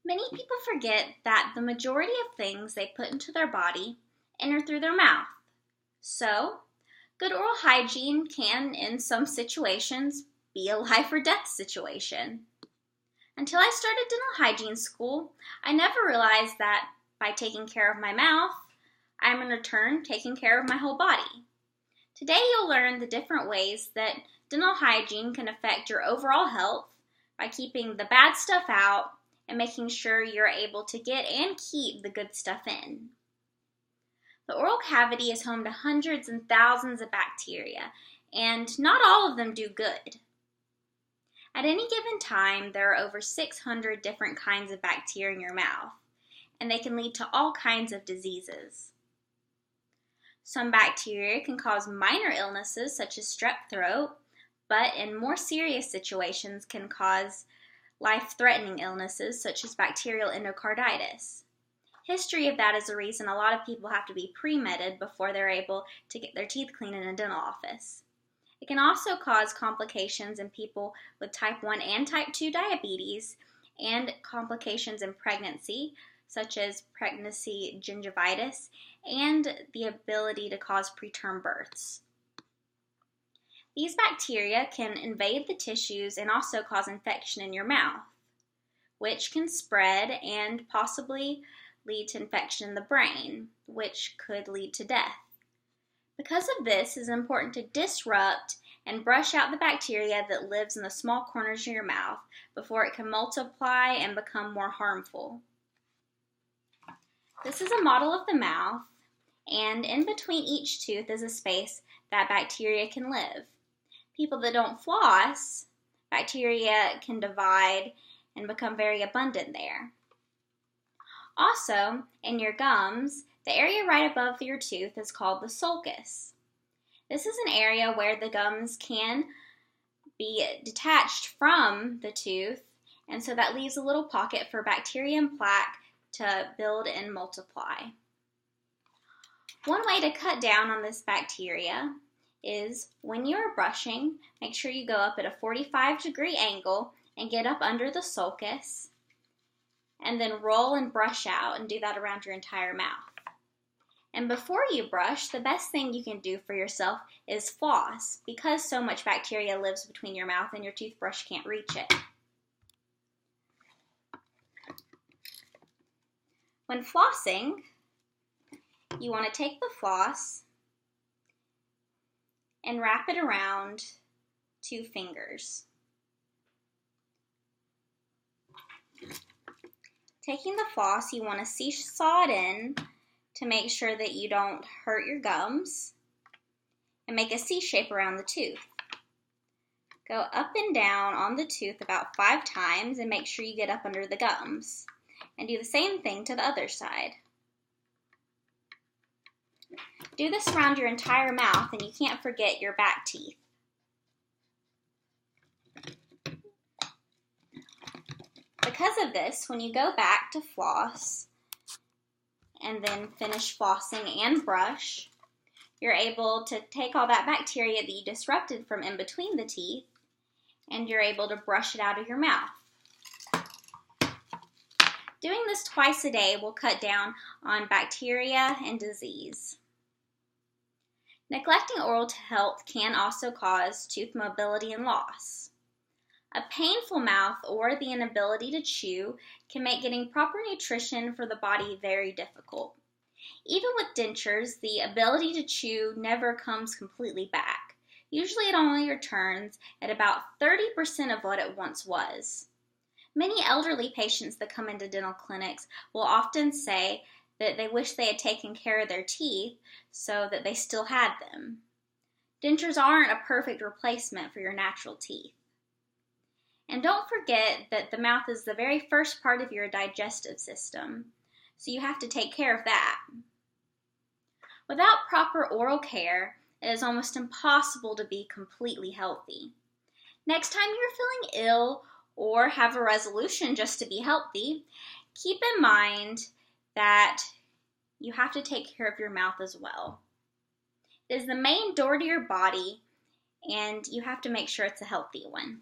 Many people forget that the majority of things they put into their body enter through their mouth. So, good oral hygiene can, in some situations, be a life or death situation. Until I started dental hygiene school, I never realized that by taking care of my mouth, I'm in return taking care of my whole body. Today you'll learn the different ways that dental hygiene can affect your overall health by keeping the bad stuff out and making sure you're able to get and keep the good stuff in. The oral cavity is home to hundreds and thousands of bacteria, and not all of them do good. At any given time, there are over 600 different kinds of bacteria in your mouth, and they can lead to all kinds of diseases. Some bacteria can cause minor illnesses such as strep throat, but in more serious situations can cause life-threatening illnesses such as bacterial endocarditis. History of that is the reason a lot of people have to be pre-medded before they're able to get their teeth cleaned in a dental office. It can also cause complications in people with type 1 and type 2 diabetes and complications in pregnancy, such as pregnancy gingivitis and the ability to cause preterm births. These bacteria can invade the tissues and also cause infection in your mouth, which can spread and possibly lead to infection in the brain, which could lead to death. Because of this, it is important to disrupt and brush out the bacteria that lives in the small corners of your mouth before it can multiply and become more harmful. This is a model of the mouth, and in between each tooth is a space that bacteria can live. People that don't floss, bacteria can divide and become very abundant there. Also, in your gums, the area right above your tooth is called the sulcus. This is an area where the gums can be detached from the tooth, and so that leaves a little pocket for bacteria and plaque to build and multiply. One way to cut down on this bacteria is when you're brushing, make sure you go up at a 45-degree angle and get up under the sulcus, and then roll and brush out and do that around your entire mouth. And before you brush, the best thing you can do for yourself is floss, because so much bacteria lives between your mouth and your toothbrush can't reach it. When flossing, you want to take the floss and wrap it around 2 fingers. Taking the floss, you want to seesaw it in to make sure that you don't hurt your gums, and make a C shape around the tooth. Go up and down on the tooth about 5 times and make sure you get up under the gums. And do the same thing to the other side. Do this around your entire mouth, and you can't forget your back teeth. Because of this, when you go back to floss and then finish flossing and brush, you're able to take all that bacteria that you disrupted from in between the teeth, and you're able to brush it out of your mouth. Doing this twice a day will cut down on bacteria and disease. Neglecting oral health can also cause tooth mobility and loss. A painful mouth or the inability to chew can make getting proper nutrition for the body very difficult. Even with dentures, the ability to chew never comes completely back. Usually it only returns at about 30% of what it once was. Many elderly patients that come into dental clinics will often say that they wish they had taken care of their teeth so that they still had them. Dentures aren't a perfect replacement for your natural teeth. And don't forget that the mouth is the very first part of your digestive system, so you have to take care of that. Without proper oral care, it is almost impossible to be completely healthy. Next time you're feeling ill or have a resolution just to be healthy, keep in mind that you have to take care of your mouth as well. It is the main door to your body, and you have to make sure it's a healthy one.